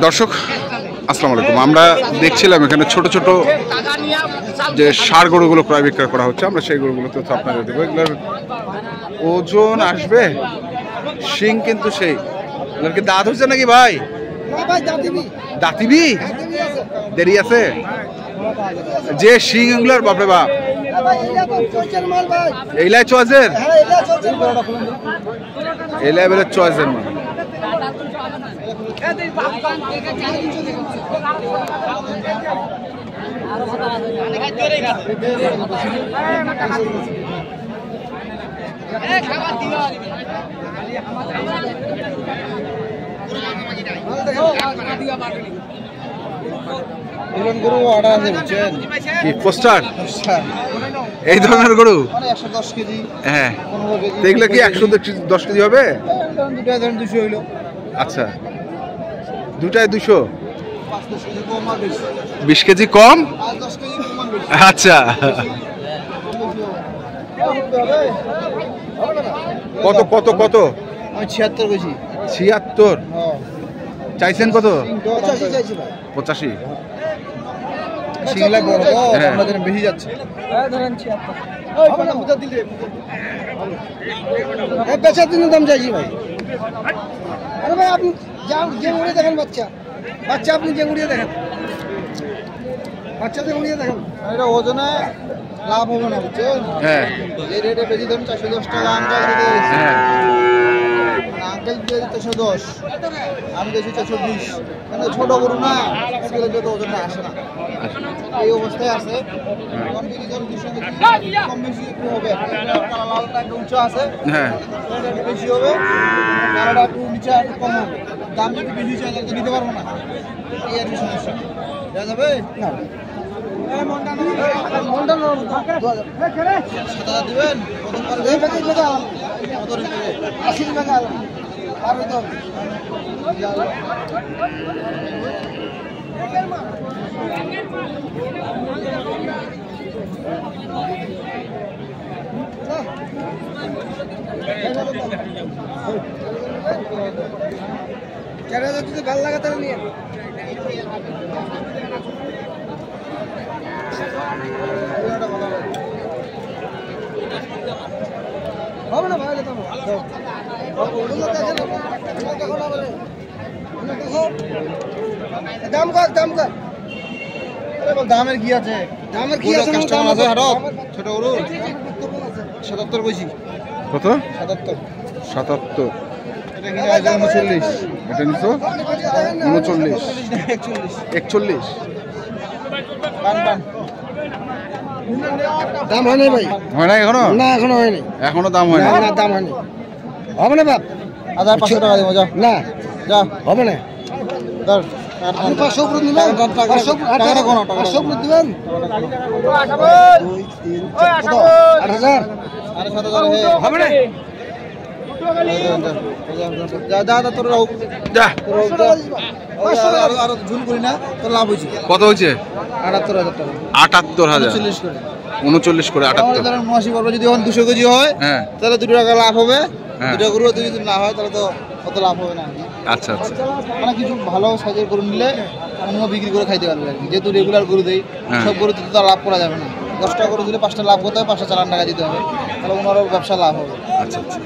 দর্শক আসসালামু আলাইকুম। আমরা দেখছিলাম এখানে ছোট ছোট যে ষাঁড় গরুগুলো ক্রয় বিক্রয় করা হচ্ছে, আমরা সেই গরুগুলো তো আপনাদের দেবো। এগুলোর ওজন আসবে, শিং কিন্তু সেই এগুলোর কি দাঁত হচ্ছে নাকি ভাই? দাঁতিবি দেরি আছে যে শিং এগুলোর বাপরে বাপ, এইলাই চয়েসের এইলাই বেলে চয়েসের মানে গরু অর্ডার আছে বুঝছেন কি পোস্টার এই ধরনের গরু 110 কেজি। হ্যাঁ, এগুলো কি 110 কেজি হবে? দুটায় ধরেন 200 হইলো। আচ্ছা, দুটায় 200, 20 কেজি কম আর 20 কেজি কম। 10 কেজি কম আর বেশি। আচ্ছা, কত কত কত? আমি 76 কেজি। 76 হ্যাঁ, চাইছেন কত? 85 চাইছি ভাই। 85। সিংলা বড় তো হ্যাঁ। আমাদের বেশি যাচ্ছে। হ্যাঁ ধরেন 76। হবে না বুঝা দিলে এই বেচার দিনের দাম চাইছি ভাই। আরে ভাই আপনি যে উড়িয়ে দেখেন বাচ্চা আপনি যে উড়িয়ে দেখেন, বাচ্চা যে উড়িয়ে দেখেন, এটা ওজনে লাভ হবে না বুঝছেন। হ্যাঁ এই রেটে বেশি ধরুন 410 টাকা আঙ্কেল দিতে হ্যাঁ, আঙ্কেল দিয়ে 410, আমি দিয়েছি 420। কেন ছোট গরু না, স্কেলের যত ওজনে আসে না, এই অবস্থায় আছে। এখন যদি ধরুন 200 কেজি কম বেশি একটু হবে। কালা লালটা একটু উঁচু আছে, হ্যাঁ এটা একটু বেশি হবে, কালাটা একটু নিচে একটু কম হবে। দাম যদি বেশি চাই তাহলে তো নিতে পারবো না, এই আর কি সমস্যা। দেওয়া যাবে না? মনটা নরম, 7,000 দিবেন। কত রেট? 80 টাকা পারবে তো। যদি ভালো লাগে তাহলে নিয়ে হবে না ভাই। দাম কর, দাম কর। দামের কি আছে? দামের কি আছে? কাস্টমার আছে হারত ছোট গরু 77 কইছি। কত? 77। 77। এটা কিনে আছে 39। এটা নিছো 39, 41। পান পান দাম হয় নাই ভাই? হয় না এখনো? না এখনো হয়নি, এখনো দাম হয় না। না দাম হয়নি। হবে না বাপ, 1500 টাকা দিব। যা না, যা হবে না। ধর 500 উপরে দিবেন, টাকাটা কোন টাকা 500 উপরে দিবেন। 8,000 আরে 7,000 হবে না। যা যা যা তোর যা, আর ঝুল করি না, তোর লাভ হয়েছে। কত হয়েছে? 78,000 টাকা। 78,000, 40 করে 39 করে 78। 79 করবে। যদি এখন 200 কেজি হয় হ্যাঁ তাহলে 2 টাকা লাভ হবে। হ্যাঁ। 2 গরু যদি না হয় তাহলে তো অত লাভ হবে না। আচ্ছা আচ্ছা, মানে কিছু ভালো সাইজের গরু নিলে অন্য বিক্রি করে খাইতে পারবে আর কি। যেহেতু রেগুলার গরু দেই, হ্যাঁ। সব গরুতে তো লাভ করা যাবে না। 10টা গরু দিলে 5টা লাভ করতে হবে, 5টা চালান টাকা দিতে হবে, তাহলে ওনারও ব্যবসা লাভ হবে। আচ্ছা আচ্ছা।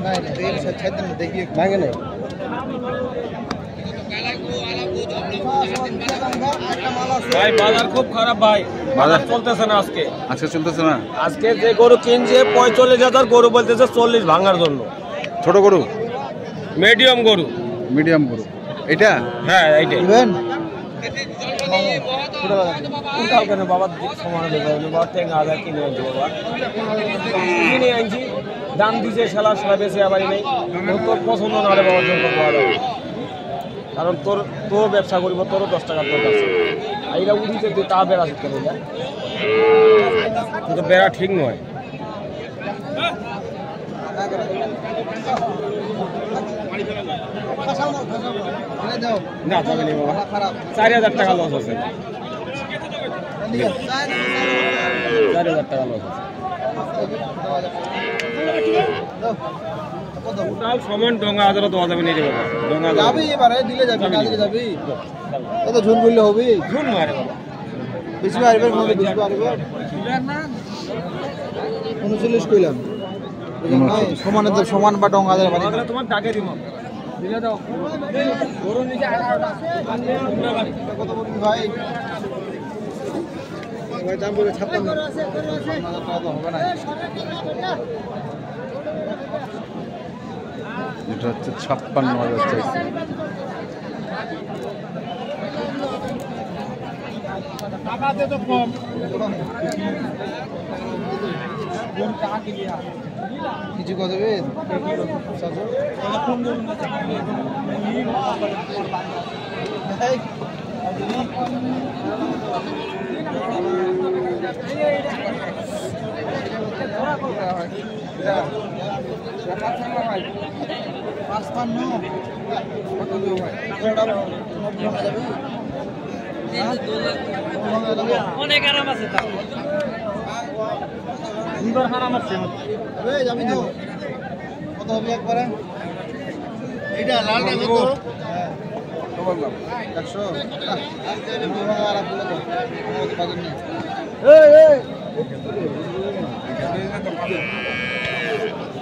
নাই না এই ছাড় দেন, দেখি ভাঙে নাই। ভাই বাজার খুব খারাপ ভাই, বাজার চলতেছে না আজকে। আজকে চলতেছে না? আজকে যে গরু কিনছে 45,000, গরু বলতেছে 40 ভাঙার জন্য। ছোট গরু, মিডিয়াম গরু। মিডিয়াম গরু এটা? হ্যাঁ এইটাই। দিবেন কেন বাবা সমান বাবা 10,000 কিনে আনছি। বাবা কিনে আনছি, দাম দিছে সেলা সেলা বেশি আবার নেই। তোর পছন্দ না হলে বাবার জন্য পাওয়া যাবে, কারণ তোর ব্যবসা করব, তোরও 10 টাকার দরকার আছে। এইটা উঠিতে তুই তা বেড়া শিখতে পারি না, কিন্তু বেড়া ঠিক নয়। দাও না যাবে না বাবা, খারাপ 4000 টাকা লস আছে, 4000 টাকা লস আছে। টোটাল সমান ডঙ্গা হাজারও দেওয়া যাবে না রে বাবা, ডঙ্গা যাবি এবারে দিলে যাবি না দিলে যাবি কত ঝুল বললে হবে ঝুন মারে বাবা, বেশি পারবে মনে বেশি পারবে 39 কইলাম সমান তো সমান বা ডঙ্গা দেওয়া তাহলে তোমার টাকা দিব দিলে দাও গরু নিচে 18টা কত বলবি ভাই ভাই দাম বলে 56 টাকা তো হবে না এটা হচ্ছে 56,000 চাইছে। টাকাতে তো কম কিছু কথা দেবে অনেক আরাম আছে তাও সুন্দর আরাম আছে যাবি তো কত হবে একবারে এটা লালটা কত 100 আর বলে তো বাজার নেই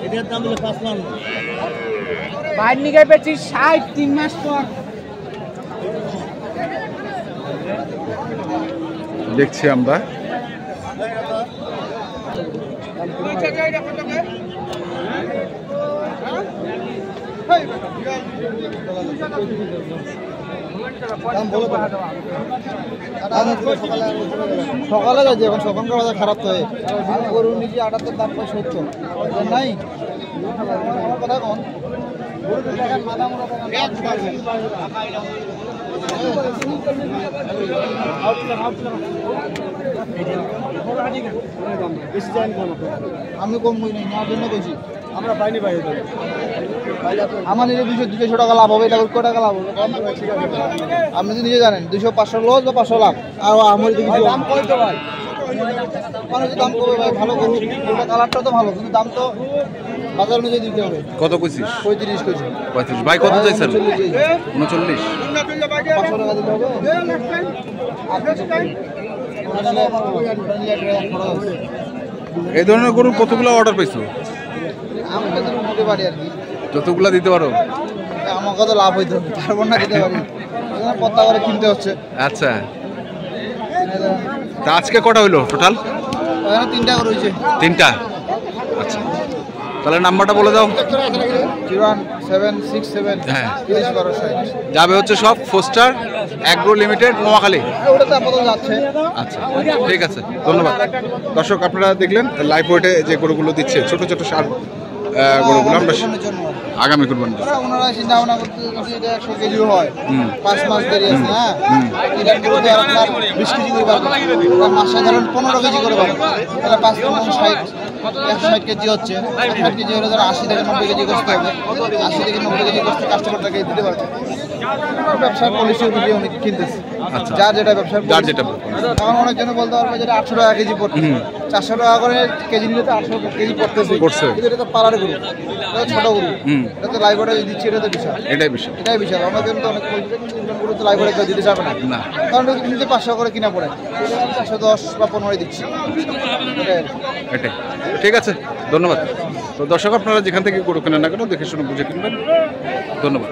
এটার দাম হলো 5 লাখ বাইর নিগাই পেয়েছি 3 মাস পর দেখছি আমরা সকালে যাচ্ছি এখন সকালকার বাজার খারাপ তো হয় গরুর নিচে 78 দাম 70 নাই কথা কোন আমি কম কই নাই নেওয়ার জন্য কইছি আমরা পাইনি ভাই আমার নিজে 200 টাকা লাভ হবে এটা কত টাকা লাভ হবে আপনি তো নিজে জানেন 200-500 লস বা 500 লাভ আর আমার কিছু দাম কই তো ভাই মানুষ দাম কই ভাই ভালো গরু এটা কালারটা তো ভালো কিন্তু দাম তো বাজার অনুযায়ী দিতে হবে কত কইছিস? 35 কইছি 35 ভাই কত চাইছেন? 39 500 টাকা দিতে হবে এই ধরনের গরু কতগুলো অর্ডার পাইছো? আমি তো দিতে পারি আর কি যতগুলো দিতে পারো। আমাকে তো লাভ হইতো তারপর না দিতে পারি পত্তা করে কিনতে হচ্ছে আচ্ছা, তা আজকে কটা হইলো টোটাল? এখানে 3টা করে হইছে 3টা। আচ্ছা, তাহলে নাম্বারটা বলে দাও। 01767 হ্যাঁ। 30 যাবে হচ্ছে সব ফোস্টার অ্যাগ্রো লিমিটেড নোয়াখালী। ওটা তো আপাতত যাচ্ছে আচ্ছা, ঠিক আছে, ধন্যবাদ। দর্শক, আপনারা দেখলেন লাইভ ওয়েটে যে গরুগুলো দিচ্ছে, ছোট ছোট সার গরুগুলো আমরা আগামী কুরবানি ওনারা চিন্তা ভাবনা করতে যদি এটা 100 কেজি হয় 5 মাস দেরি আছে হ্যাঁ এটা করতে আপনার 20 কেজি করে পারবে মাসে ধরেন 15 কেজি করে পারবে তাহলে 5 60 160 কেজি হচ্ছে 160 কেজি হলে ধর 80 থেকে 90 কেজি করতে হবে 80 থেকে 90 কেজি করতে কাস্টমারটাকে দিতে পারবে ব্যবসার পলিসি অনুযায়ী উনি কিনতেছে আচ্ছা, যার যেটা ব্যবসার যার যেটা এখন অনেক জন বলতে পারবে যেটা 800 টাকা কেজি পড়ছে 400 টাকা করে কেজি নিলে তো 800 কেজি পড়তেছে কিন্তু এটা তো পাড়ার গরু এটা ছোট গরু এটা তো লাইভ ওয়েটে দিচ্ছে এটা তো বিশাল এটাই বিশাল আমাদের জন্য তো অনেক বলছে কিন্তু গরু তো লাইভ ওয়েটে কেউ দিতে চাবে না কারণ এটা কিনতে 500 করে কিনা পড়ে 410 বা 15 দিচ্ছি এটাই। ঠিক আছে, ধন্যবাদ। তো দর্শক, আপনারা যেখান থেকে গরু কেনেন না কেন দেখে শুনে বুঝে কিনবেন। ধন্যবাদ।